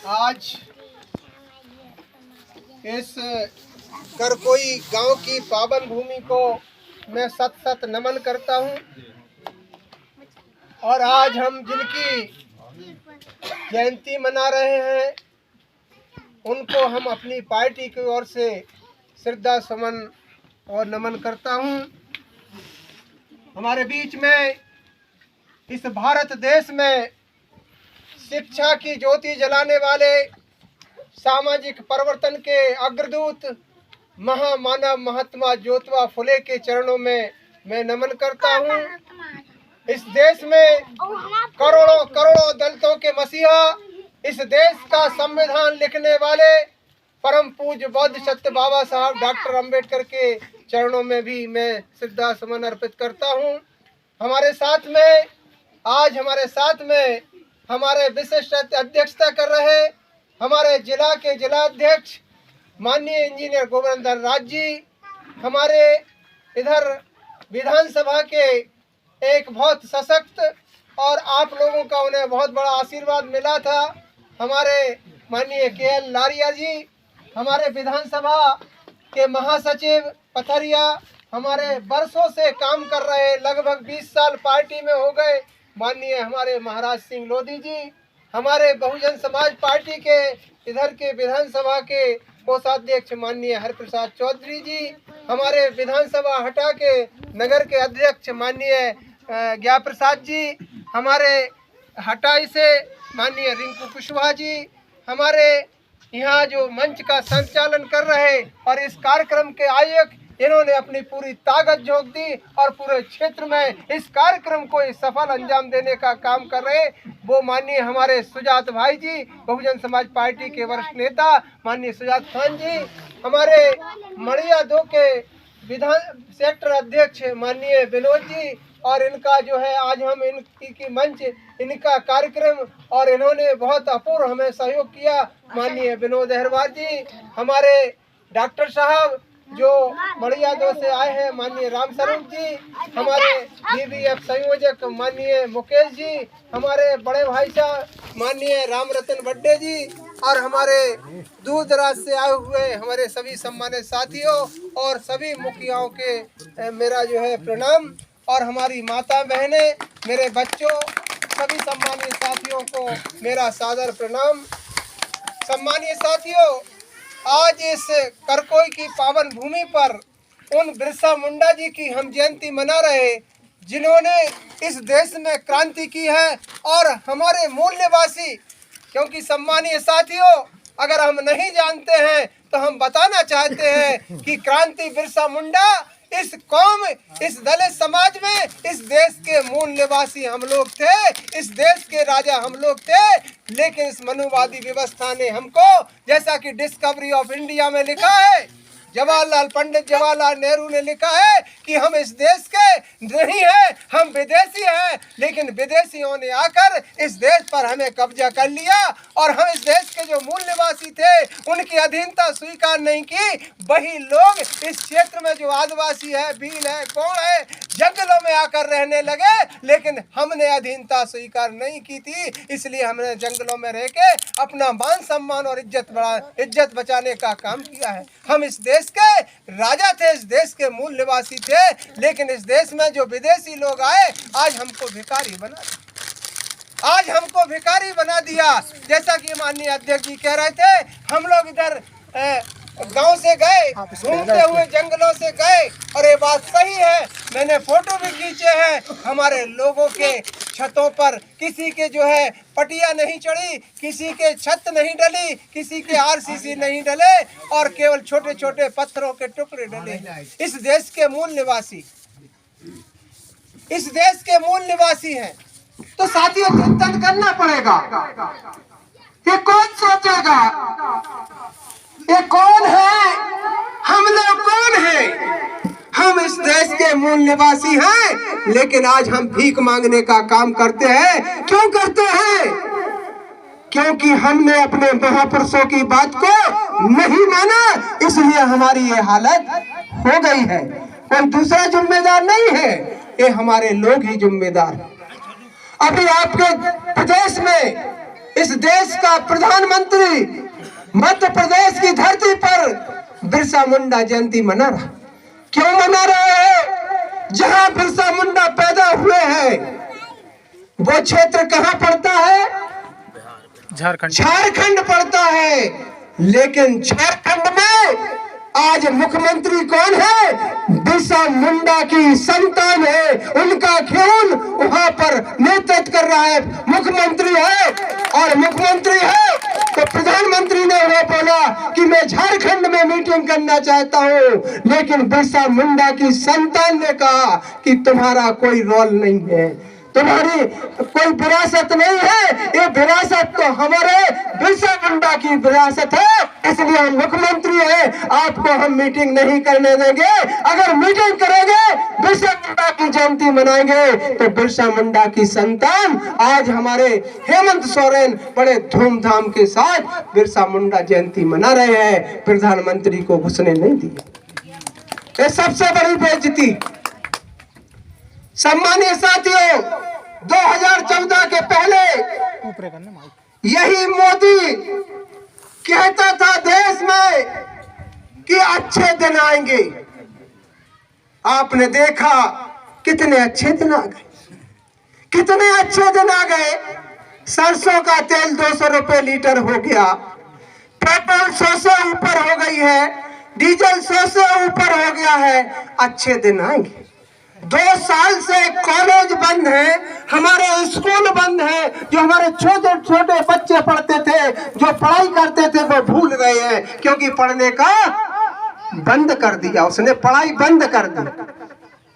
आज इस करकोई गांव की पावन भूमि को मैं सत सत नमन करता हूं। और आज हम जिनकी जयंती मना रहे हैं उनको हम अपनी पार्टी की ओर से श्रद्धा सुमन और नमन करता हूं। हमारे बीच में इस भारत देश में शिक्षा की ज्योति जलाने वाले सामाजिक परिवर्तन के अग्रदूत महामानव महात्मा ज्योतिबा फुले के चरणों में मैं नमन करता हूं। इस देश में करोड़ों करोड़ों दलितों के मसीहा, इस देश का संविधान लिखने वाले परम पूज्य बौद्ध सत्य बाबा साहब डॉक्टर अंबेडकर के चरणों में भी मैं श्रद्धा सुमन अर्पित करता हूं। हमारे साथ में हमारे विशिष्ट अध्यक्षता कर रहे हमारे जिला के जिलाध्यक्ष माननीय इंजीनियर गोवर्धन राज जी, हमारे इधर विधानसभा के एक बहुत सशक्त और आप लोगों का उन्हें बहुत बड़ा आशीर्वाद मिला था हमारे माननीय KL लारिया जी, हमारे विधानसभा के महासचिव पथरिया, हमारे वर्षों से काम कर रहे लगभग 20 साल पार्टी में हो गए माननीय हमारे महाराज सिंह लोधी जी, हमारे बहुजन समाज पार्टी के इधर के विधानसभा के कोषाध्यक्ष माननीय हरिप्रसाद चौधरी जी, हमारे विधानसभा हटा के नगर के अध्यक्ष माननीय ज्ञा प्रसाद जी, हमारे हटाई से माननीय रिंकू कुशवाहा जी, हमारे यहाँ जो मंच का संचालन कर रहे और इस कार्यक्रम के आयोजक इन्होंने अपनी पूरी ताकत झोंक दी और पूरे क्षेत्र में इस कार्यक्रम को सफल अंजाम देने का काम कर रहे वो माननीय हमारे सुजात भाई जी, बहुजन समाज पार्टी के वरिष्ठ नेता माननीय सुजात खान जी, हमारे मड़िया 2 के विधान सेक्टर अध्यक्ष माननीय विनोद जी, और इनका जो है आज हम इनकी मंच इनका कार्यक्रम और इन्होंने बहुत अपूर्व हमें सहयोग किया माननीय विनोद अहरवार जी, हमारे डॉक्टर साहब जो मड़िया 2 से आए हैं माननीय राम स्वरूप जी, हमारे BBF संयोजक माननीय मुकेश जी, हमारे बड़े भाई साहब माननीय राम रतन बड्डे जी, और हमारे दूर दराज से आए हुए हमारे सभी सम्मानित साथियों और सभी मुखियाओं के मेरा जो है प्रणाम, और हमारी माता बहनें, मेरे बच्चों, सभी सम्मानित साथियों को मेरा सादर प्रणाम। सम्मानित साथियों, आज इस करकोई की पावन भूमि पर उन बिरसा मुंडा जी की हम जयंती मना रहे जिन्होंने इस देश में क्रांति की है और हमारे मूल निवासी, क्योंकि सम्मानीय साथियों अगर हम नहीं जानते हैं तो हम बताना चाहते हैं कि क्रांति बिरसा मुंडा इस कौम, इस दलित समाज में इस देश के मूल निवासी हम लोग थे, इस देश के राजा हम लोग थे, लेकिन इस मनुवादी व्यवस्था ने हमको, जैसा कि डिस्कवरी ऑफ इंडिया में लिखा है, पंडित जवाहरलाल नेहरू ने लिखा है कि हम इस देश के नहीं हैं, हम विदेशी हैं, लेकिन विदेशियों ने आकर इस देश पर हमें कब्जा कर लिया और हम इस देश के जो मूल निवासी थे उनकी अधीनता स्वीकार नहीं की। वही लोग इस क्षेत्र में जो आदिवासी है, भील है, गौड़ है, जंगलों में आकर रहने लगे, लेकिन हमने अधीनता स्वीकार नहीं की थी, इसलिए हमने जंगलों में रह के अपना मान सम्मान और इज्जत बचाने का काम किया है। हम इस देश के राजा थे, इस देश के मूल निवासी थे, लेकिन इस देश में जो विदेशी लोग आए आज हमको भिखारी बना दिया। जैसा कि माननीय अध्यक्ष जी कह रहे थे, हम लोग इधर गांव से गए, घूमते हुए जंगलों से गए, और ये बात सही है, मैंने फोटो भी खींचे हैं, हमारे लोगों के छतों पर किसी के जो है पटिया नहीं चढ़ी, किसी के छत नहीं डली, किसी के RCC नहीं डले, और केवल छोटे छोटे पत्थरों के टुकड़े डले। इस देश के मूल निवासी हैं। तो साथियों चिंतन करना पड़ेगा, ये कौन सोचेगा, ये कौन है, हम लोग कौन है? हम इस देश के मूल निवासी हैं, लेकिन आज हम भीख मांगने का काम करते हैं। क्यों करते हैं? क्योंकि हमने अपने महापुरुषों की बात को नहीं माना, इसलिए हमारी ये हालत हो गई है। कोई दूसरा जिम्मेदार नहीं है, ये हमारे लोग ही जिम्मेदार हैं। अभी आपके प्रदेश में इस देश का प्रधानमंत्री मध्य प्रदेश की धरती पर बिरसा मुंडा जयंती मना रहा। क्यों मना रहा है? जहां बिरसा मुंडा पैदा हुए हैं वो क्षेत्र कहां पड़ता है? झारखंड पड़ता है। लेकिन झारखंड में आज मुख्यमंत्री कौन है? बिरसा मुंडा की संतान है। उनका खून वहां पर नेतृत्व कर रहा है। मुख्यमंत्री है और मुख्यमंत्री है तो प्रधानमंत्री ने वो बोला कि मैं झारखंड में मीटिंग करना चाहता हूं, लेकिन बिरसा मुंडा की संतान ने कहा कि तुम्हारा कोई रोल नहीं है, तुम्हारी कोई विरासत नहीं है, ये विरासत तो हमारे बिरसा मुंडा की विरासत है, इसलिए हम मुख्यमंत्री है, आपको हम मीटिंग नहीं करने देंगे। अगर मीटिंग करेंगे बिरसा मुंडा की जयंती मनाएंगे। तो बिरसा मुंडा की संतान आज हमारे हेमंत सोरेन बड़े धूमधाम के साथ बिरसा मुंडा जयंती मना रहे हैं। प्रधानमंत्री को घुसने नहीं दिया। ये सबसे बड़ी बेइज्जती। सम्मानीय साथियों, 2014 के पहले यही मोदी कहता था देश में कि अच्छे दिन आएंगे। आपने देखा कितने अच्छे दिन आ गए, कितने अच्छे दिन आ गए। सरसों का तेल 200 रुपए लीटर हो गया, पेट्रोल 100 से ऊपर हो गई है, डीजल 100 से ऊपर हो गया है। अच्छे दिन आएंगे। 2 साल से कॉलेज बंद है, हमारे स्कूल बंद है। जो हमारे छोटे छोटे बच्चे पढ़ते थे, जो पढ़ाई करते थे, वो भूल गए हैं, क्योंकि पढ़ने का बंद कर दिया उसने। पढ़ाई बंद कर दी,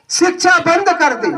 शिक्षा बंद कर दी।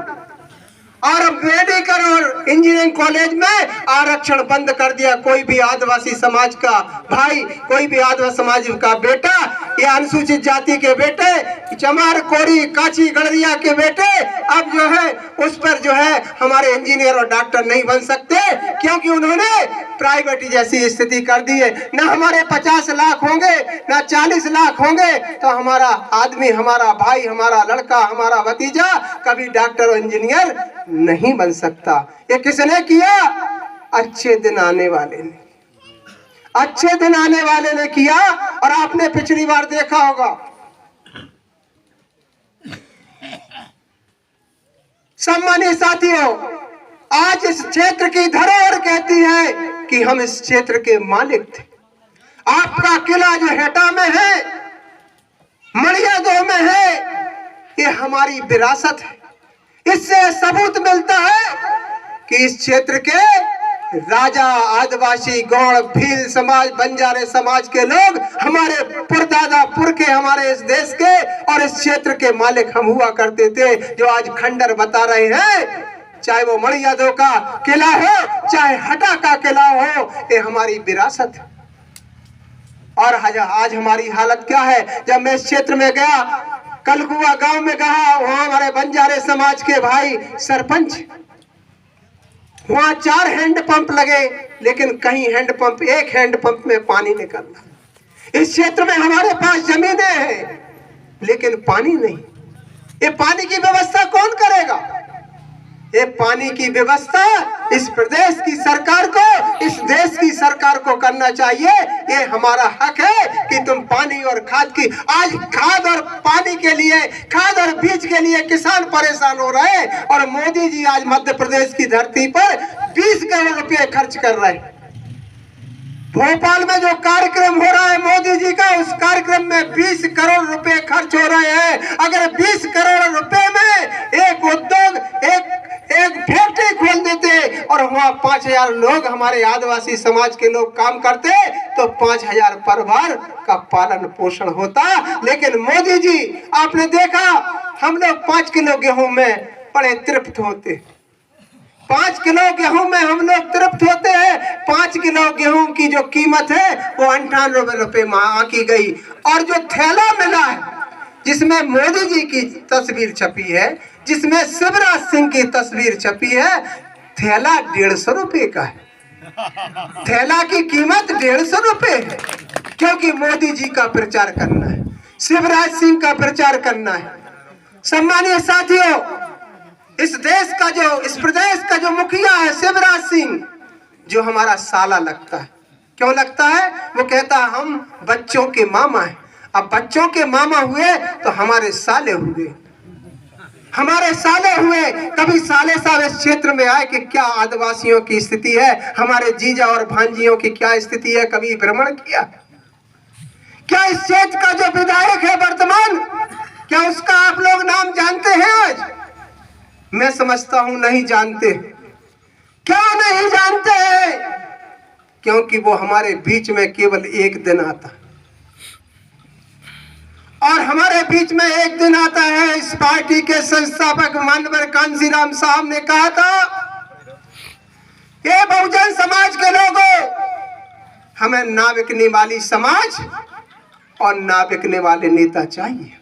और मेडिकल और इंजीनियरिंग कॉलेज में आरक्षण बंद कर दिया। कोई भी आदिवासी समाज का भाई, कोई भी आदिवासी समाज का बेटा या अनुसूचित जाति के बेटे, चमार कोरी काची गड़रिया के बेटे अब जो है उस पर जो है हमारे इंजीनियर और डॉक्टर नहीं बन सकते, क्योंकि उन्होंने प्राइवेट जैसी स्थिति कर दी है। ना हमारे 50 लाख होंगे, ना 40 लाख होंगे, तो हमारा आदमी, हमारा भाई, हमारा लड़का, हमारा भतीजा कभी डॉक्टर और इंजीनियर नहीं बन सकता। ये किसने किया? अच्छे दिन आने वाले ने, अच्छे दिन आने वाले ने किया। और आपने पिछली बार देखा होगा, सम्मानित साथियों, आज इस क्षेत्र की धरोहर कहती है कि हम इस क्षेत्र के मालिक थे। आपका किला जो हेटा में है, मड़ियादो में है, ये हमारी विरासत है। इससे सबूत मिलता है कि इस क्षेत्र के राजा, आदिवासी, गौड़, भील समाज, बंजारे समाज के लोग हमारे परदादा पुरखे, हमारे इस देश के और इस क्षेत्र के मालिक हम हुआ करते थे। जो आज खंडर बता रहे हैं, चाहे वो मड़ियादो का किला हो, चाहे हटा का किला हो, ये हमारी विरासत है। और आज हमारी हालत क्या है? जब मैं इस क्षेत्र में गया, कलकुआ गांव में गया, वहां हमारे बंजारे समाज के भाई सरपंच, वहां 4 हैंडपंप लगे, लेकिन कहीं हैंडपंप, एक हैंडपंप में पानी निकल रहा। इस क्षेत्र में हमारे पास जमीनें हैं, लेकिन पानी नहीं। ये पानी की व्यवस्था कौन करेगा? ये पानी की व्यवस्था इस प्रदेश की सरकार को, इस देश की सरकार को करना चाहिए। ये हमारा हक है कि तुम पानी और खाद की, आज खाद और पानी के लिए, खाद और बीज के लिए किसान परेशान हो रहे हैं, और मोदी जी आज मध्य प्रदेश की धरती पर 20 करोड़ रुपए खर्च कर रहे हैं। भोपाल में जो कार्यक्रम हो रहा है मोदी जी का, उस कार्यक्रम में 20 करोड़ रुपए खर्च हो रहे हैं। अगर 20 करोड़ रुपए में एक उद्योग, एक फैक्ट्री खोल देते और वहाँ 5000 लोग, हमारे आदिवासी समाज के लोग काम करते, तो 5000 परिवार का पालन पोषण होता। लेकिन मोदी जी, आपने देखा, हम लोग 5 किलो गेहूं में बड़े तृप्त होते, 5 किलो गेहूं में हम लोग तृप्त होते हैं। 5 किलो गेहूं की जो कीमत है वो 98 रुपए आंकी गई। और जो थैला मिला है, जिसमें मोदी जी की तस्वीर छपी है, जिसमें शिवराज सिंह की तस्वीर छपी है, थैला 150 रुपए का है। थैला की कीमत 150 रुपए है, क्योंकि मोदी जी का प्रचार करना है, शिवराज सिंह का प्रचार करना है। सम्मानीय साथियों, इस देश का जो, इस प्रदेश का जो मुखिया है शिवराज सिंह, जो हमारा साला लगता है। क्यों लगता है? वो कहता है हम बच्चों के मामा हैं। अब बच्चों के मामा हुए तो हमारे साले हुए, हमारे साले हुए। कभी साले साहब इस क्षेत्र में आए कि क्या आदिवासियों की स्थिति है, हमारे जीजा और भांजियों की क्या स्थिति है, कभी भ्रमण किया? क्या इस क्षेत्र का जो विधायक है वर्तमान, क्या उसका आप लोग नाम जानते हैं? आज मैं समझता हूं नहीं जानते। क्यों नहीं जानते हैं? क्योंकि वो हमारे बीच में केवल एक दिन आता, और हमारे बीच में एक दिन आता है। इस पार्टी के संस्थापक मानवर कांसीराम साहब ने कहा था, ये बहुजन समाज के लोगों, हमें ना बिकने वाली समाज और ना बिकने वाले नेता चाहिए।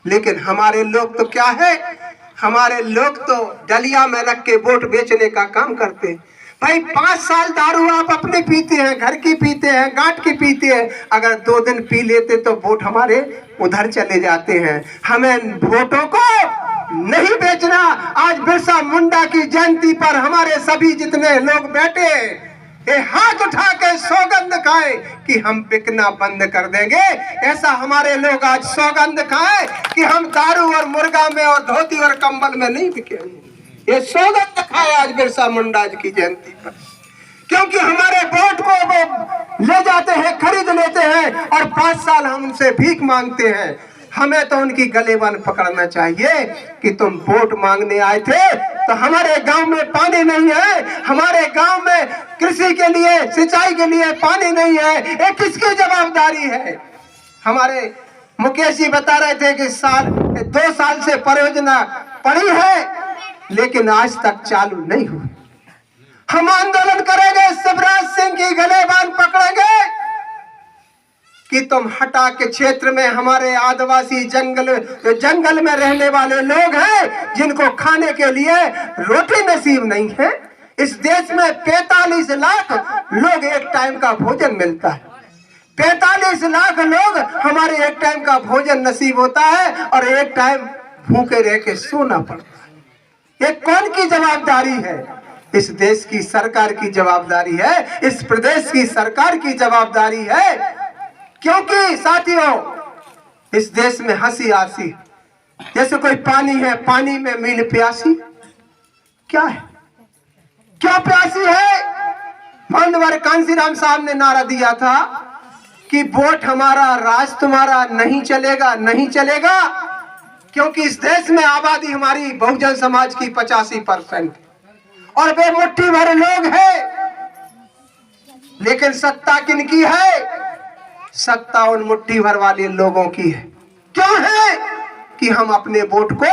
लेकिन हमारे लोग तो क्या है, हमारे लोग तो डलिया में रख के वोट बेचने का काम करते हैं। भाई 5 साल दारू आप अपने पीते हैं, घर की पीते हैं, गांठ की पीते हैं, अगर 2 दिन पी लेते तो वोट हमारे उधर चले जाते हैं। हमें वोटों को नहीं बेचना। आज बिरसा मुंडा की जयंती पर हमारे सभी जितने लोग बैठे ये हाथ उठा के सौगंध खाए कि हम बिकना बंद कर देंगे। ऐसा हमारे लोग आज सौगंध खाए कि हम दारू और मुर्गा में और धोती और कंबल में नहीं बिकेंगे। ये सौगंध खाए आज बिरसा मुंडा जी की जयंती पर, क्योंकि हमारे वोट को वो ले जाते हैं, खरीद लेते हैं और 5 साल हम उनसे भीख मांगते हैं। हमें तो उनकी गलेबन पकड़ना चाहिए कि तुम वोट मांगने आए थे तो हमारे गांव में पानी नहीं है, हमारे गांव में कृषि के लिए, सिंचाई के लिए पानी नहीं है, ये किसकी जवाबदारी है? हमारे मुकेश जी बता रहे थे कि 2 साल से परियोजना पड़ी है लेकिन आज तक चालू नहीं हुई। हम आंदोलन करेंगे, शिवराज सिंह की गलेबान पकड़ेंगे कि तुम हटा के क्षेत्र में हमारे आदिवासी जंगल में रहने वाले लोग हैं जिनको खाने के लिए रोटी नसीब नहीं है। इस देश में 45 लाख लोग एक टाइम का भोजन मिलता है, 45 लाख लोग हमारे एक टाइम का भोजन नसीब होता है और एक टाइम भूखे रह के सोना पड़ता है। ये कौन की जवाबदारी है? इस देश की सरकार की जवाबदारी है, इस प्रदेश की सरकार की जवाबदारी है। क्योंकि साथियों इस देश में हंसी आसी, जैसे कोई पानी है, पानी में मील प्यासी। क्या है, क्या प्यासी है? मानवर कांसीराम साहब ने नारा दिया था कि वोट हमारा, राज तुम्हारा, नहीं चलेगा, नहीं चलेगा। क्योंकि इस देश में आबादी हमारी बहुजन समाज की 85% और वे मुट्ठी भर लोग हैं। लेकिन सत्ता किनकी है? सत्ता उन मुट्ठी भर वाले लोगों की है। क्यों है? कि हम अपने वोट को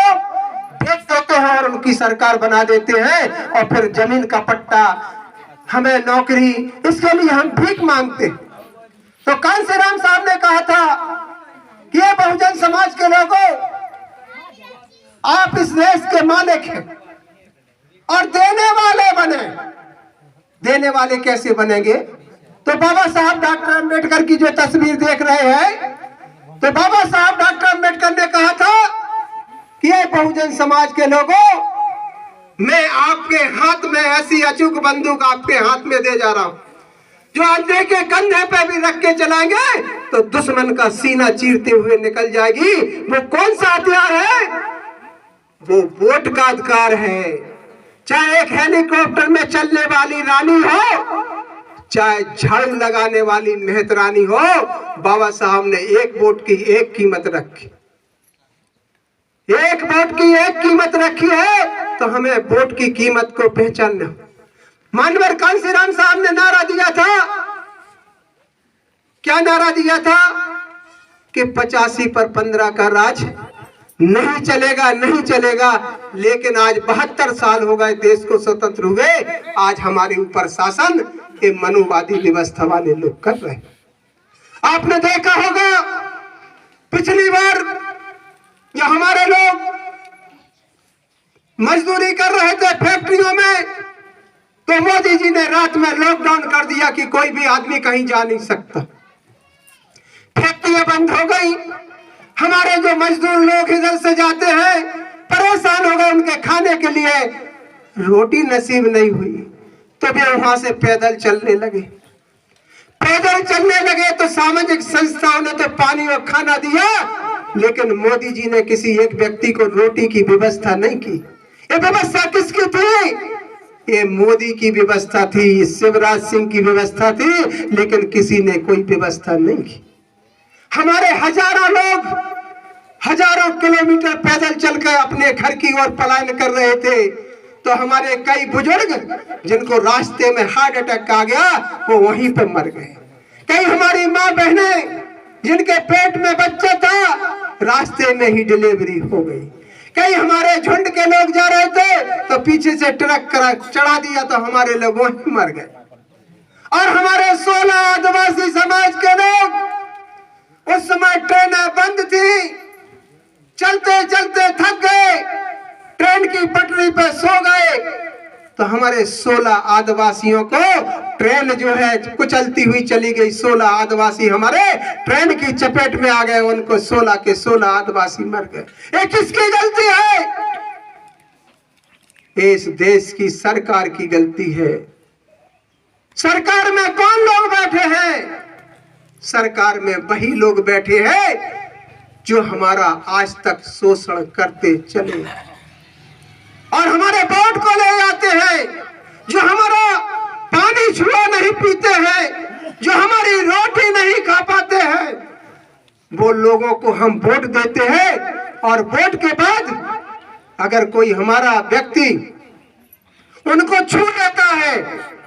बेच देते हैं और उनकी सरकार बना देते हैं और फिर जमीन का पट्टा, हमें नौकरी, इसके लिए हम भीख मांगते। तो कांसीराम साहब ने कहा था कि ये बहुजन समाज के लोगों, आप इस देश के मालिक हैं और देने वाले बने। देने वाले कैसे बनेंगे? तो बाबा साहब डॉक्टर अम्बेडकर की जो तस्वीर देख रहे हैं, तो बाबा साहब डॉक्टर अम्बेडकर ने कहा था कि ये बहुजन समाज के लोगों, मैं आपके हाथ में ऐसी अचूक बंदूक आपके हाथ में दे जा रहा हूं जो अंधे के कंधे पे भी रख के चलाएंगे तो दुश्मन का सीना चीरते हुए निकल जाएगी। वो कौन सा हथियार है? वो वोट का अधिकार है। चाहे एक हेलीकॉप्टर में चलने वाली रानी हो, चाहे झाड़ू लगाने वाली मेहतरानी हो, बाबा साहब ने एक वोट की एक कीमत रखी, एक वोट की एक कीमत रखी है। तो हमें वोट की कीमत को पहचानना। मानवर कांसीराम साहब ने नारा दिया था, क्या नारा दिया था? कि 85 पर 15 का राज नहीं चलेगा, नहीं चलेगा। लेकिन आज 72 साल हो गए देश को स्वतंत्र हुए, आज हमारे ऊपर शासन ये मनुवादी व्यवस्था वाले लोग कर रहे हैं। आपने देखा होगा पिछली बार जो हमारे लोग मजदूरी कर रहे थे फैक्ट्रियों में, तो मोदी जी ने रात में लॉकडाउन कर दिया कि कोई भी आदमी कहीं जा नहीं सकता। फैक्ट्रियां बंद हो गई। हमारे जो मजदूर लोग इधर से जाते हैं परेशान हो गए, उनके खाने के लिए रोटी नसीब नहीं हुई। तो वे वहां से पैदल चलने लगे। पैदल चलने लगे तो सामाजिक संस्थाओं ने तो पानी और खाना दिया, लेकिन मोदी जी ने किसी एक व्यक्ति को रोटी की व्यवस्था नहीं की। ये व्यवस्था किसकी थी? ये मोदी की व्यवस्था थी, शिवराज सिंह की व्यवस्था थी, लेकिन किसी ने कोई व्यवस्था नहीं की। हमारे हजारों लोग हजारों किलोमीटर पैदल चलकर अपने घर की ओर पलायन कर रहे थे, तो हमारे कई बुजुर्ग जिनको रास्ते में हार्ट अटैक आ गया वो वहीं पर मर गए। कई हमारी माँ बहनें जिनके पेट में बच्चा था, रास्ते में ही डिलीवरी हो गई। कई हमारे झुंड के लोग जा रहे थे तो पीछे से ट्रक चढ़ा दिया तो हमारे लोग वहीं मर गए। और हमारे 16 आदिवासी समाज के लोग, उस समय ट्रेनें बंद थी, चलते चलते थक गए, ट्रेन की पटरी पर सो गए, तो हमारे 16 आदिवासियों को ट्रेन जो है कुचलती हुई चली गई। 16 आदिवासी हमारे ट्रेन की चपेट में आ गए, उनको 16 के 16 आदिवासी मर गए। ये किसकी गलती है? इस देश की सरकार की गलती है। सरकार में कौन लोग बैठे हैं? सरकार में वही लोग बैठे हैं जो हमारा आज तक शोषण करते चले और हमारे वोट को ले जाते हैं, जो हमारा पानी छुआ नहीं पीते हैं, जो हमारी रोटी नहीं खा पाते हैं, वो लोगों को हम वोट देते हैं। और वोट के बाद अगर कोई हमारा व्यक्ति उनको छू लेता है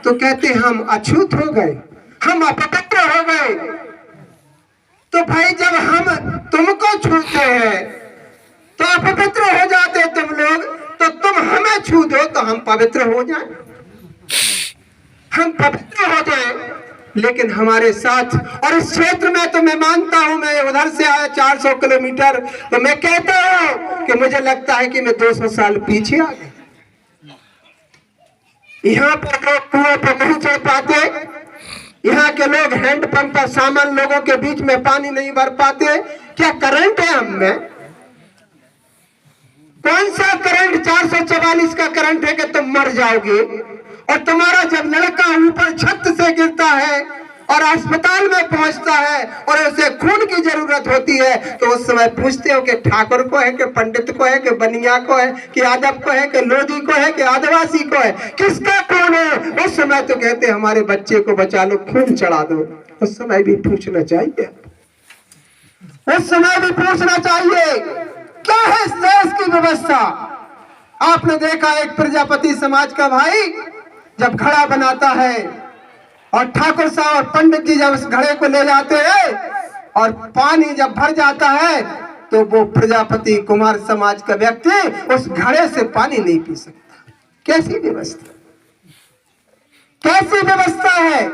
तो कहते हम अछूत हो गए, हम अपवित्र हो गए। तो भाई जब हम तुमको छूते हैं तो अपवित्र हो जाते तुम लोग, तो तुम हमें छू दो तो हम पवित्र हो जाएं, हम पवित्र हो जाएं। लेकिन हमारे साथ, और इस क्षेत्र में तो मैं मानता हूं, मैं उधर से आया 400 किलोमीटर, तो मैं कहता हूं कि मुझे लगता है कि मैं 200 साल पीछे आ गया। यहाँ पर लोग कुएं पर नहीं चढ़ पाते, यहाँ के लोग हैंडपंप पर सामान लोगों के बीच में पानी नहीं भर पाते। क्या करंट है हम में? कौन सा करंट? 444 का करंट है कि तुम मर जाओगे। और तुम्हारा जब लड़का ऊपर छत से गिरता है और अस्पताल में पहुंचता है और उसे खून की जरूरत होती है, तो उस समय पूछते हो कि ठाकुर को है, कि पंडित को है, कि बनिया को है, कि यादव को है, कि लोधी को है, कि आदिवासी को है, किसका खून है? उस समय तो कहते हमारे बच्चे को बचा लो, खून चढ़ा दो। उस समय भी पूछना चाहिए, उस समय भी पूछना चाहिए क्या है इस देश की व्यवस्था। आपने देखा एक प्रजापति समाज का भाई जब घड़ा बनाता है और ठाकुर साहब और पंडित जी जब उस घड़े को ले जाते हैं और पानी जब भर जाता है, तो वो प्रजापति कुमार समाज का व्यक्ति उस घड़े से पानी नहीं पी सकता। कैसी व्यवस्था, कैसी व्यवस्था है?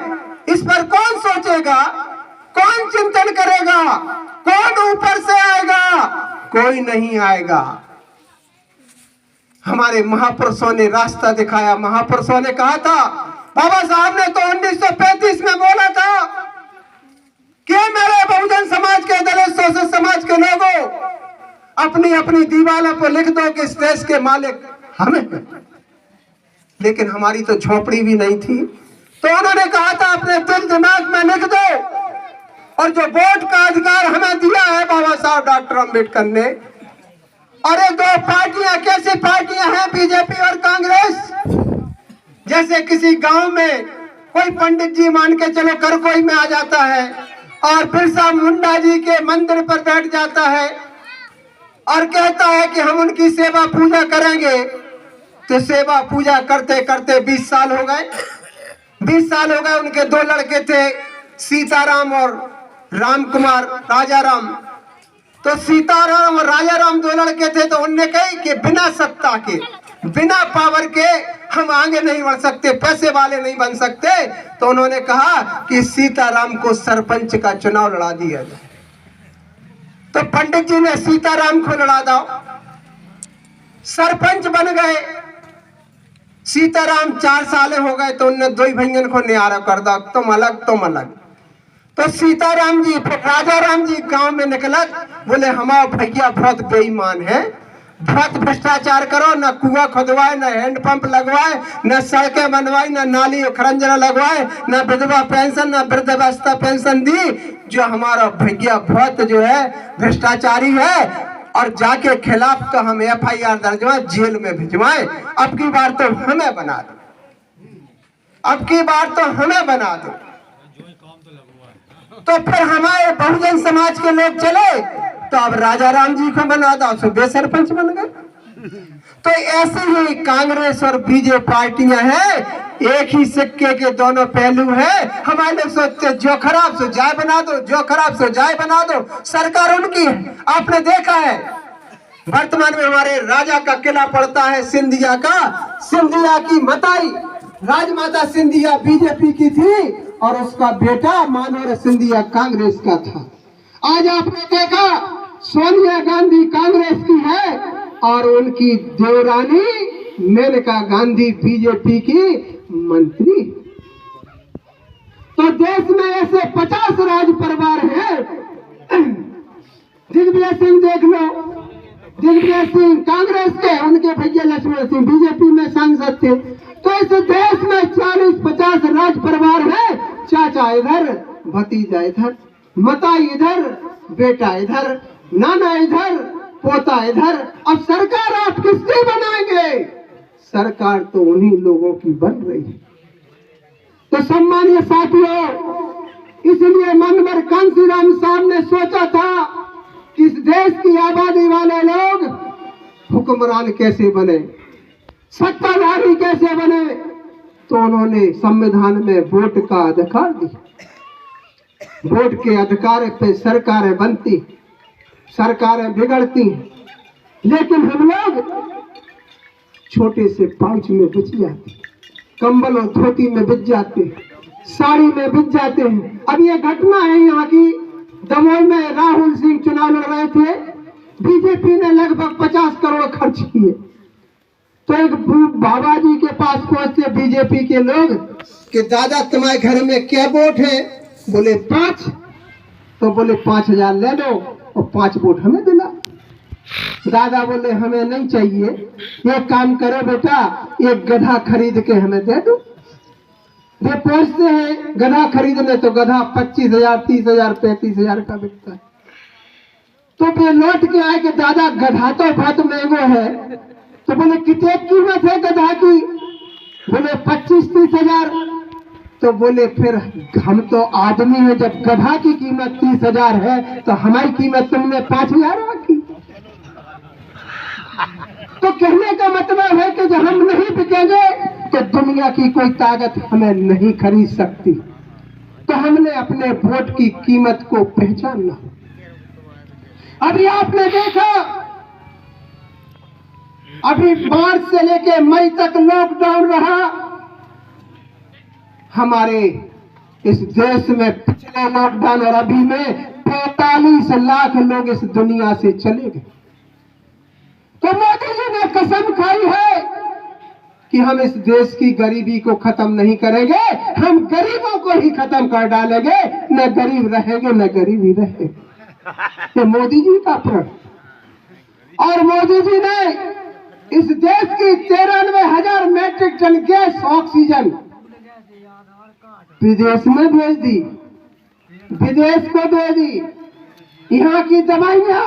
इस पर कौन सोचेगा, कौन चिंतन करेगा, कौन ऊपर से आएगा? कोई नहीं आएगा। हमारे महापुरुषों ने रास्ता दिखाया। महापुरुषों ने कहा था, बाबा साहब ने तो 1935 में बोला था कि मेरे बहुजन समाज के, दलित शोषित समाज के लोगों, अपनी अपनी दीवारों पर लिख दो कि इस देश के मालिक हमें। लेकिन हमारी तो झोपड़ी भी नहीं थी, तो उन्होंने कहा था अपने दिल दिमाग में लिख दो। और जो वोट का अधिकार हमें दिया है बाबा साहब डॉक्टर अम्बेडकर ने, और ये दो पार्टियां कैसी पार्टियां हैं, बीजेपी और कांग्रेस। जैसे किसी गांव में कोई पंडित जी मान के चलो करकोई में आ जाता है और बिरसा मुंडा जी के मंदिर पर बैठ जाता है और कहता है कि हम उनकी सेवा पूजा करेंगे, तो सेवा पूजा करते करते 20 साल हो गए। 20 साल हो गए। उनके 2 लड़के थे, सीताराम और राम कुमार, राजा राम। तो सीताराम और राजा राम 2 लड़के थे, तो उनने कही कि बिना सत्ता के, बिना पावर के हम आगे नहीं बढ़ सकते, पैसे वाले नहीं बन सकते। तो उन्होंने कहा कि सीताराम को सरपंच का चुनाव लड़ा दिया जाए। तो पंडित जी ने सीताराम को लड़ा दो, सरपंच बन गए। सीताराम 4 साल हो गए तो उनने 2 भाइयों को न्यारा कर दो, तुम अलग तुम अलग। तो सीताराम जी, राजा राम जी गांव में निकला, बोले हमारा भैया बहुत बेईमान है, बहुत भ्रष्टाचार करो, न कुआं खुदवाए, न हैंडपंप लगवाए, न सड़कें बनवाई, न नाली खरंजना लगवाए, न विधवा पेंशन, न वृद्धावस्था पेंशन दी। जो हमारा भैया बहुत जो है भ्रष्टाचारी है, और जाके खिलाफ तो हम FIR दर्ज जेल में भिजवाएं। अब की बार तो हमें बना दो, अब की बार तो हमें बना दो। तो फिर हमारे बहुजन समाज के लोग चले तो अब राजा राम जी को बना दो, सुबह सरपंच बन गए। तो ऐसे ही कांग्रेस और बीजेपी पार्टियां हैं, एक ही सिक्के के दोनों पहलू हैं। हमारे लोग सोचते जो खराब सो जाए बना दो, जो खराब सो जाए बना दो। सरकार उनकी है। आपने देखा है वर्तमान में हमारे राजा का किला पड़ता है सिंधिया का। सिंधिया की मताई राजमाता सिंधिया बीजेपी की थी और उसका बेटा मनोहर सिंधिया कांग्रेस का था। आज आपने देखा सोनिया गांधी कांग्रेस की है और उनकी देवरानी मेनका गांधी बीजेपी की मंत्री। तो देश में ऐसे 50 राज परिवार हैं। दिग्विजय सिंह देख लो, दिग्विजय सिंह कांग्रेस के, उनके भैया लक्ष्मण सिंह बीजेपी में सांसद थे। तो इस देश में 40-50 राज परिवार है। चाचा इधर, भतीजा इधर, मताई इधर, बेटा इधर, नाना इधर, पोता इधर। अब सरकार आप किसकी बनाएंगे? सरकार तो उन्हीं लोगों की बन रही है। तो सम्मानीय साथियों, इसलिए मनवर कांसीराम साहब ने सोचा था कि इस देश की आबादी वाले लोग हुक्मरान कैसे बने, सत्ताधारी कैसे बने। तो उन्होंने संविधान में वोट का अधिकार दिया। वोट के अधिकार पे सरकारें बनती, सरकारें बिगड़ती। लेकिन हम लोग छोटे से पाउच में बिछ जाते, कंबल और धोती में बिछ जाते, साड़ी में बिछ जाते हैं। अब ये घटना है यहाँ की, दमोह में राहुल सिंह चुनाव लड़ रहे थे। बीजेपी ने लगभग 50 करोड़ खर्च किए। तो एक बाबा जी के पास पहुंचते बीजेपी के लोग कि दादा तुम्हारे घर में क्या वोट है? बोले 5। तो बोले 5,000 ले लो और 5 वोट हमें देना। दादा बोले हमें नहीं चाहिए, एक काम करो बेटा, एक गधा खरीद के हमें दे दो। वे पहुंचते हैं गधा खरीदने, तो गधा 25,000, 30,000, 35,000 का बिकता है। तो वे लौट के आए कि दादा गधा तो बहुत महंगा है। तो बोले कितने कीमत है गधा की? बोले 25-30,000। तो बोले फिर हम तो आदमी हैं, जब गधा की कीमत 30,000 है तो हमारी कीमत तुमने 5,000 रखी। तो कहने का मतलब है कि जब हम नहीं बिकेंगे तो दुनिया की कोई ताकत हमें नहीं खरीद सकती। तो हमने अपने वोट की कीमत को पहचानना। अभी आपने देखा, अभी मार्च से लेके मई तक लॉकडाउन रहा। हमारे इस देश में पिछले लॉकडाउन और अभी में 45 लाख लोग इस दुनिया से चले गए। तो मोदी जी ने कसम खाई है कि हम इस देश की गरीबी को खत्म नहीं करेंगे, हम गरीबों को ही खत्म कर डालेंगे। न गरीब रहेंगे न गरीबी रहेगी। तो मोदी जी का प्रण। और मोदी जी ने इस देश की 93,000 मैट्रिक टन गैस ऑक्सीजन विदेश में भेज दी, विदेश को दे दी। यहाँ की दवाइयाँ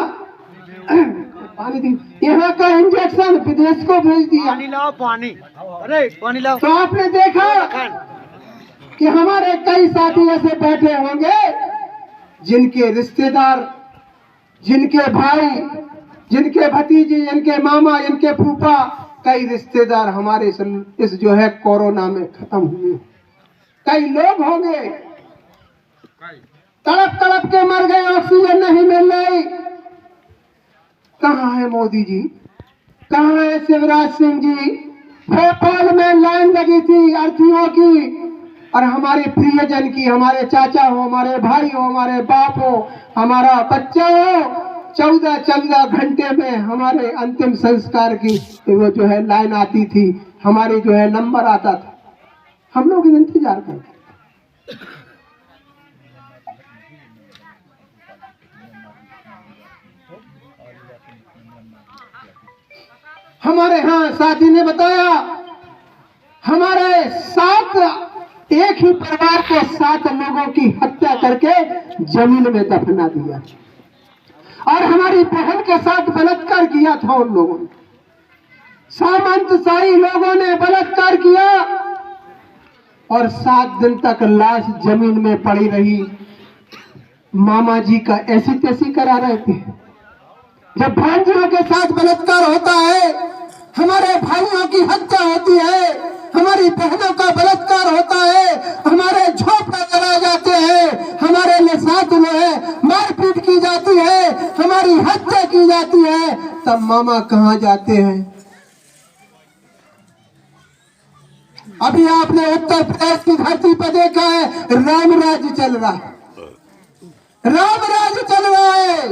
पानी दी, यहाँ का इंजेक्शन विदेश को भेज दिया। पानी लाओ, पानी, अरे पानी लाओ। तो आपने देखा कि हमारे कई साथी ऐसे बैठे होंगे जिनके रिश्तेदार, जिनके भाई, जिनके भतीजे, जिनके मामा, जिनके फूफा, कई रिश्तेदार हमारे इस जो है कोरोना में खत्म हुए। कई लोग होंगे तड़प तड़प के मर गए, ऑक्सीजन नहीं मिल रही। कहाँ है मोदी जी? कहाँ है शिवराज सिंह जी? भोपाल में लाइन लगी थी अर्थियों की, और हमारे प्रियजन की, हमारे चाचा हो, हमारे भाई हो, हमारे बाप हो, हमारा बच्चा हो, 14 घंटे में हमारे अंतिम संस्कार की वो जो है लाइन आती थी, हमारी जो है नंबर आता था। हम लोग इंतजार करते। हमारे यहाँ साथी ने बताया, हमारे 7 एक ही परिवार को 7 लोगों की हत्या करके जमीन में दफना दिया और हमारी बहन के साथ बलात्कार किया था उन लोगों ने। सामंतशाही लोगों ने बलात्कार किया और 7 दिन तक लाश जमीन में पड़ी रही। मामा जी का ऐसी तैसी करा रहे थे। जब भांजियों के साथ बलात्कार होता है, हमारे भाइयों की हत्या होती है, हमारी बहनों का बलात्कार होता है, हमारे झोंपड़े जलाए जाते हैं, हमारे साथ में मारपीट की जाती है, हमारी हत्या की जाती है, तब मामा कहाँ जाते हैं? अभी आपने उत्तर प्रदेश की धरती पर देखा है, राम राज्य चल रहा है, राम राज्य चल रहा है।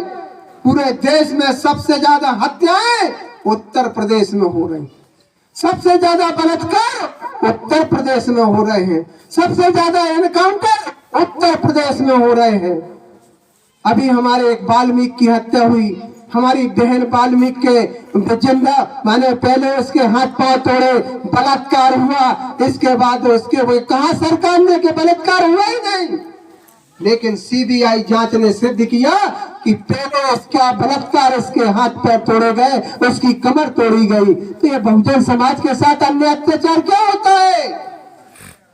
पूरे देश में सबसे ज्यादा हत्याएं उत्तर प्रदेश में हो रही, सबसे ज्यादा बलात्कार उत्तर प्रदेश में हो रहे हैं, सबसे ज्यादा एनकाउंटर उत्तर प्रदेश में हो रहे हैं। अभी हमारे एक वाल्मीकि की हत्या हुई, हमारी बहन वाल्मीकि के जिंदा माने पहले उसके हाथ पांव तोड़े, बलात्कार हुआ, इसके बाद उसके वो कहा सरकार ने कि बलात्कार हुआ ही नहीं, लेकिन सीबीआई जांच ने सिद्ध किया कि पहले उसका बलात्कार, उसके हाथ पैर तोड़े गए, उसकी कमर तोड़ी गई। तो ये बहुजन समाज के साथ अन्य अत्याचार क्या होता है?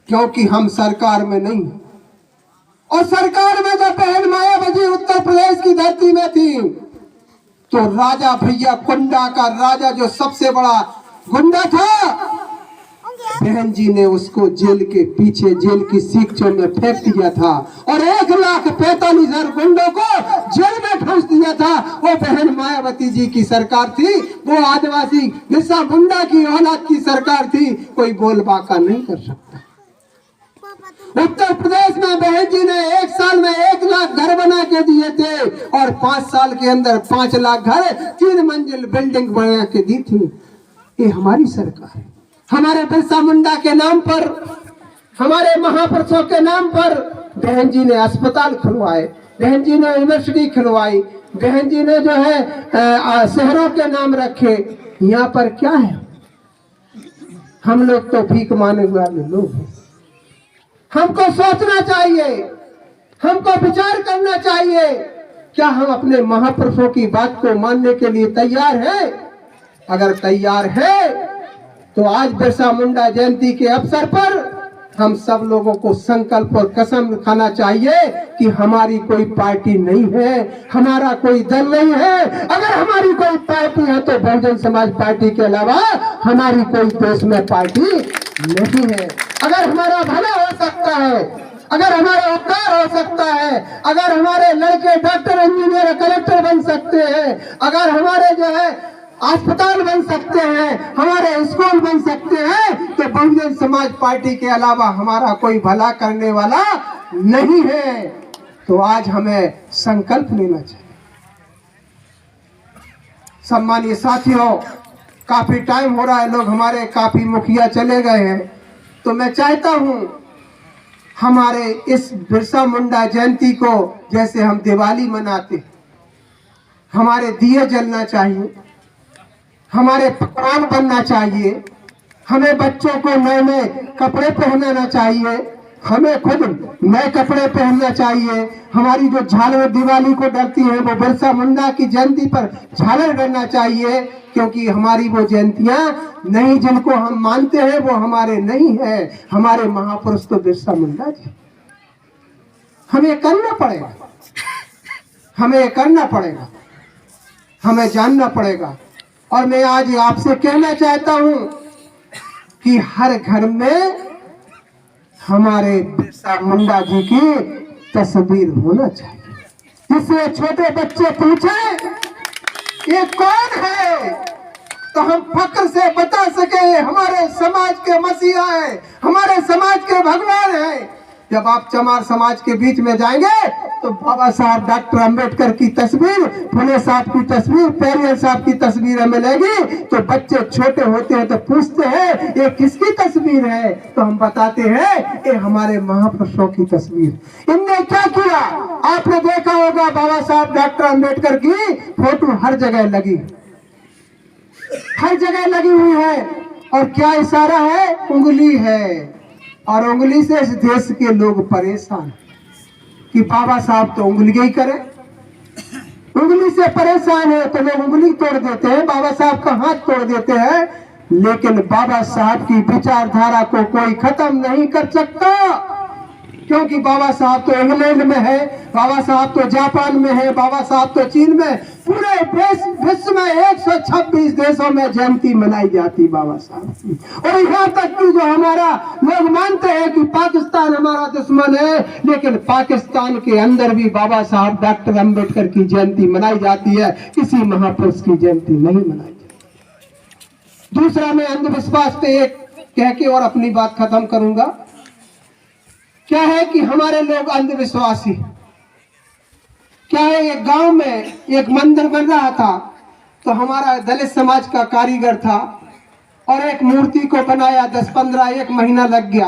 क्योंकि हम सरकार में नहीं, और सरकार में जब बहन मायावती उत्तर प्रदेश की धरती में थी तो राजा भैया कुंडा का राजा जो सबसे बड़ा गुंडा था, बहन जी ने उसको जेल के पीछे जेल की सीखचों में फेंक दिया था और 1,45,000 गुंडों को जेल में ठूस दिया था। वो बहन मायावती जी की सरकार थी, वो आदिवासी बिरसा मुंडा की औलाद की सरकार थी, कोई बोल बाका नहीं कर सकता। उत्तर प्रदेश में बहन जी ने 1 साल में 1 लाख घर बना के दिए थे और 5 साल के अंदर 5 लाख घर 3 मंजिल बिल्डिंग बना के दी थी। ये हमारी सरकार है। हमारे बिरसा मुंडा के नाम पर, हमारे महापुरुषों के नाम पर बहन जी ने अस्पताल खुलवाए, बहन जी ने यूनिवर्सिटी खुलवाई, बहन जी ने जो है शहरों के नाम रखे। यहाँ पर क्या है? हम लोग तो भीख मांगने वाले लोग हैं। हमको सोचना चाहिए, हमको विचार करना चाहिए, क्या हम अपने महापुरुषों की बात को मानने के लिए तैयार हैं? अगर तैयार है तो आज बिरसा मुंडा जयंती के अवसर पर हम सब लोगों को संकल्प और कसम खाना चाहिए कि हमारी कोई पार्टी नहीं है, हमारा कोई दल नहीं है। अगर हमारी कोई पार्टी है तो बहुजन समाज पार्टी के अलावा हमारी कोई देश में पार्टी नहीं है। अगर हमारा भला हो सकता है, अगर हमारा उद्धार हो सकता है, अगर हमारे लड़के डॉक्टर, इंजीनियर, कलेक्टर बन सकते हैं, अगर हमारे जो है अस्पताल बन सकते हैं, हमारे स्कूल बन सकते हैं, तो बहुजन समाज पार्टी के अलावा हमारा कोई भला करने वाला नहीं है। तो आज हमें संकल्प लेना चाहिए। सम्मानीय साथियों, काफी टाइम हो रहा है, लोग हमारे काफी मुखिया चले गए हैं, तो मैं चाहता हूं हमारे इस बिरसा मुंडा जयंती को जैसे हम दिवाली मनाते, हमारे दिए जलना चाहिए, हमारे पकवान बनना चाहिए, हमें बच्चों को नए नए कपड़े पहनाना चाहिए, हमें खुद नए कपड़े पहनना चाहिए। हमारी जो झालर दिवाली को डरती है वो बिरसा मुंडा की जयंती पर झालर करना चाहिए, क्योंकि हमारी वो जयंतियां नहीं, जिनको हम मानते हैं वो हमारे नहीं है। हमारे महापुरुष तो बिरसा मुंडा जी। हमें करना पड़ेगा, हमें करना पड़ेगा, हमें जानना पड़ेगा। और मैं आज आपसे कहना चाहता हूं कि हर घर में हमारे बिरसा मुंडा जी की तस्वीर होना चाहिए, जिससे छोटे बच्चे पूछे ये कौन है, तो हम फक्र से बता सके हमारे समाज के मसीहा है, हमारे समाज के भगवान है। जब आप चमार समाज के बीच में जाएंगे तो बाबा साहब डॉक्टर अंबेडकर की तस्वीर, फुले साहब की तस्वीर, पेरियर साहब की तस्वीर मिलेगी। तो बच्चे छोटे होते हैं तो पूछते हैं ये किसकी तस्वीर है, तो हम बताते हैं ये हमारे महापुरुषों की तस्वीर। इनने क्या किया आपने देखा होगा, बाबा साहब डॉक्टर अंबेडकर की फोटो हर जगह लगी, हर जगह लगी हुई है। और क्या इशारा है? उंगली है। और उंगली से इस देश के लोग परेशान कि बाबा साहब तो उंगली ही करे। उंगली से परेशान है तो लोग उंगली तोड़ देते हैं, बाबा साहब का हाथ तोड़ देते हैं। लेकिन बाबा साहब की विचारधारा को कोई खत्म नहीं कर सकता, क्योंकि बाबा साहब तो इंग्लैंड में है, बाबा साहब तो जापान में है, बाबा साहब तो चीन में, पूरे विश्व में 126 देशों में जयंती मनाई जाती बाबा साहब की। और यहाँ तक कि जो हमारा लोग मानते हैं कि पाकिस्तान हमारा दुश्मन है, लेकिन पाकिस्तान के अंदर भी बाबा साहब डॉक्टर अंबेडकर की जयंती मनाई जाती है, किसी महापुरुष की जयंती नहीं मनाई जाती। दूसरा, मैं अंधविश्वास पे एक कह के और अपनी बात खत्म करूंगा। क्या है कि हमारे लोग अंधविश्वासी, क्या है, एक गांव में एक मंदिर बन रहा था, तो हमारा दलित समाज का कारीगर था और एक मूर्ति को बनाया, 10-15 एक महीना लग गया।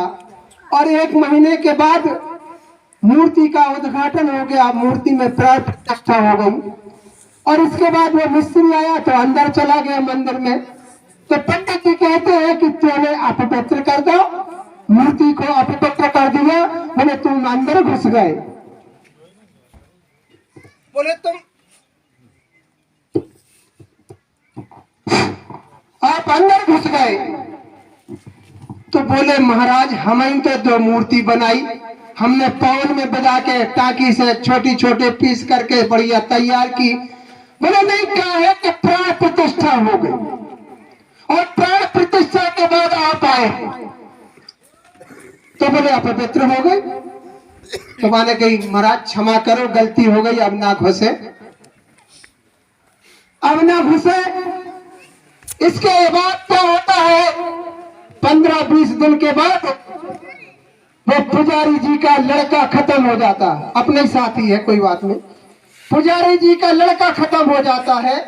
और एक महीने के बाद मूर्ति का उद्घाटन हो गया, मूर्ति में प्राण प्रतिष्ठा हो गई। और इसके बाद वो मिस्त्री आया तो अंदर चला गया मंदिर में, तो पंडित जी कहते हैं कि तुमने अपवित्र कर दो, मूर्ति को अपवित्र कर दिया, बोले तुम अंदर घुस गए। बोले तुम आप अंदर घुस गए। तो बोले महाराज हमें तो दो मूर्ति बनाई, हमने पवन में बजा के टाकी से छोटी छोटे पीस करके बढ़िया तैयार की। बोले नहीं, क्या है कि प्राण प्रतिष्ठा हो गई, और प्राण प्रतिष्ठा के बाद आप आए तो बोले अपवित्र हो गए। तो माने कही महाराज क्षमा करो, गलती हो गई, अब ना घुसे, अब ना घुसे। इसके बाद क्या होता है, 15-20 दिन के बाद वो पुजारी जी का लड़का खत्म हो जाता है, अपने साथी है कोई बात नहीं, पुजारी जी का लड़का खत्म हो जाता है।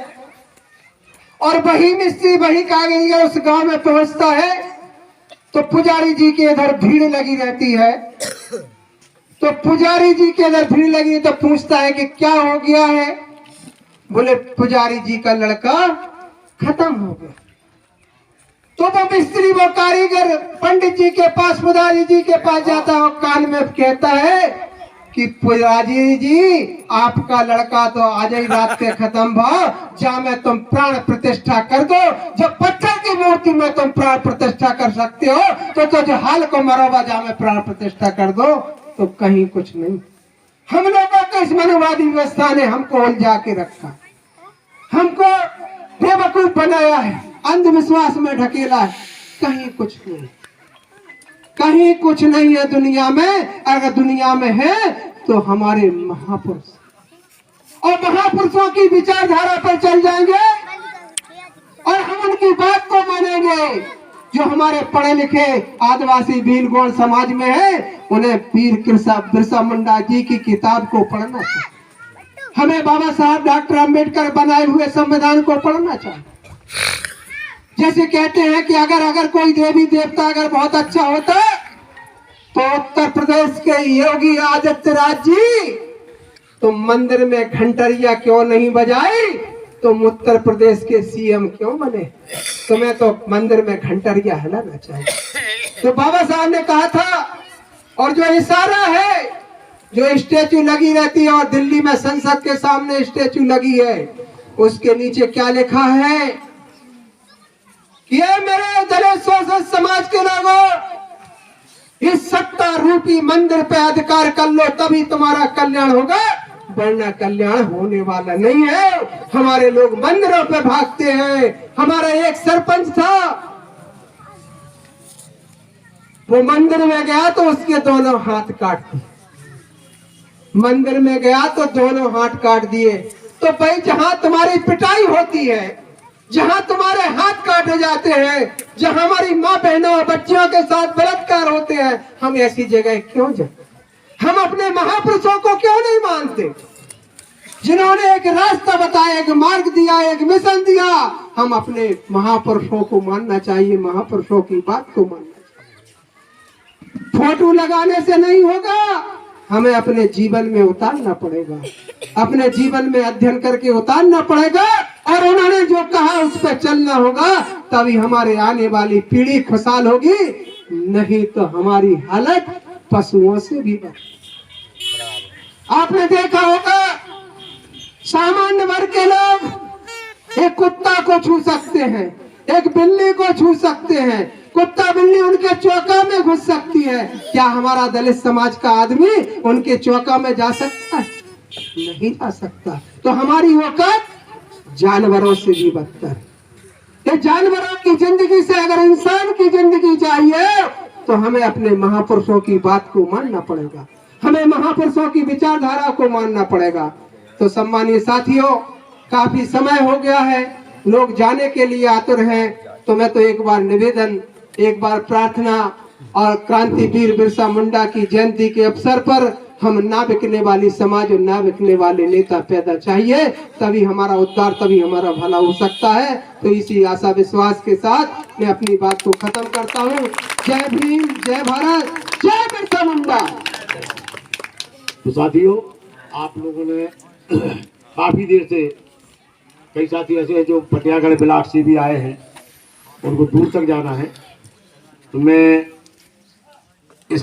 और वही मिस्त्री वही कारीगर उस गांव में पहुंचता है, तो पुजारी जी के इधर भीड़ लगी रहती है। तो पुजारी जी के इधर भीड़ लगी तो पूछता है कि क्या हो गया है। बोले पुजारी जी का लड़का खत्म हो गया। तो वो मिस्त्री वो कारीगर पंडित जी के पास, पुजारी जी के पास जाता है, कान में कहता है कि पुजारी जी आपका लड़का तो आज ही रात के खत्म भाव, जा में तुम प्राण प्रतिष्ठा कर दो। जब पत्थर की मूर्ति में तुम प्राण प्रतिष्ठा कर सकते हो तो जो हाल को मरोबा, जा में प्राण प्रतिष्ठा कर दो। तो कहीं कुछ नहीं, हम लोगों को इस मनोवादी व्यवस्था ने हमको उलझा के रखा, हमको बेवकूफ बनाया है, अंधविश्वास में ढकेला है। कहीं कुछ नहीं, कहीं कुछ नहीं है दुनिया में। अगर दुनिया में है तो हमारे महापुरुष, और महापुरुषों की विचारधारा पर चल जाएंगे और हम उनकी बात को मानेंगे। जो हमारे पढ़े लिखे आदिवासी भीलगोड़ समाज में है, उन्हें वीर बिरसा मुंडा जी की किताब को पढ़ना चाहिए, हमें बाबा साहब डॉक्टर अंबेडकर बनाए हुए संविधान को पढ़ना चाहिए। जैसे कहते हैं कि अगर कोई देवी देवता अगर बहुत अच्छा होता तो उत्तर प्रदेश के योगी आदित्यनाथ जी तुम मंदिर में घंटरिया क्यों नहीं बजाई, तुम उत्तर प्रदेश के सीएम क्यों बने, तुम्हें तो मंदिर में घंटरिया हिलाना चाहिए। तो बाबा साहब ने कहा था। और जो इशारा है, जो स्टैचू लगी रहती है, और दिल्ली में संसद के सामने स्टैचू लगी है, उसके नीचे क्या लिखा है कि ये मेरे दलित शोषित समाज के लोगों, इस सत्ता रूपी मंदिर पे अधिकार कर लो, तभी तुम्हारा कल्याण होगा, वरना कल्याण होने वाला नहीं है। हमारे लोग मंदिरों पे भागते हैं। हमारा एक सरपंच था, वो मंदिर में गया तो उसके दोनों हाथ काट दिए, मंदिर में गया तो दोनों हाथ काट दिए। तो भाई जहां तुम्हारी पिटाई होती है, जहां तुम्हारे हाथ काटे जाते हैं, जहां हमारी माँ बहनों और बच्चियों के साथ बलात्कार होते हैं, हम ऐसी जगह क्यों जाए? हम अपने महापुरुषों को क्यों नहीं मानते, जिन्होंने एक रास्ता बताया, एक मार्ग दिया, एक मिशन दिया? हम अपने महापुरुषों को मानना चाहिए, महापुरुषों की बात को मानना चाहिए। फोटो लगाने से नहीं होगा, हमें अपने जीवन में उतारना पड़ेगा, अपने जीवन में अध्ययन करके उतारना पड़ेगा। और उन्होंने जो कहा उस पर चलना होगा, तभी हमारे आने वाली पीढ़ी खुशहाल होगी, नहीं तो हमारी हालत पशुओं से भी बद। आपने देखा होगा सामान्य वर्ग के लोग एक कुत्ता को छू सकते हैं, एक बिल्ली को छू सकते हैं, कुत्ता बिल्ली उनके चौका में घुस सकती है। क्या हमारा दलित समाज का आदमी उनके चौका में जा सकता है? नहीं जा सकता। तो हमारी औकात जानवरों से भी बदतर। ये जानवरों की जिंदगी से अगर इंसान की जिंदगी चाहिए तो हमें अपने महापुरुषों की बात को मानना पड़ेगा, हमें महापुरुषों की विचारधारा को मानना पड़ेगा। तो सम्मानीय साथियों, काफी समय हो गया है, लोग जाने के लिए आतुर हैं। तो मैं तो एक बार निवेदन, एक बार प्रार्थना, और क्रांतिवीर बिरसा मुंडा की जयंती के अवसर पर हम ना बिकने वाली समाज और ना बिकने वाले नेता पैदा चाहिए, तभी हमारा उद्धार, तभी हमारा भला हो सकता है। तो इसी आशा विश्वास के साथ मैं अपनी बात को खत्म करता हूँ। जय भीम, जय भारत, जय बिरसा मुंडा। तो साथियों, आप लोगों ने काफी देर से, कई साथी ऐसे हैं जो पटियागढ़ ब्लॉक से भी आए हैं, उनको दूर तक जाना है। तो मैं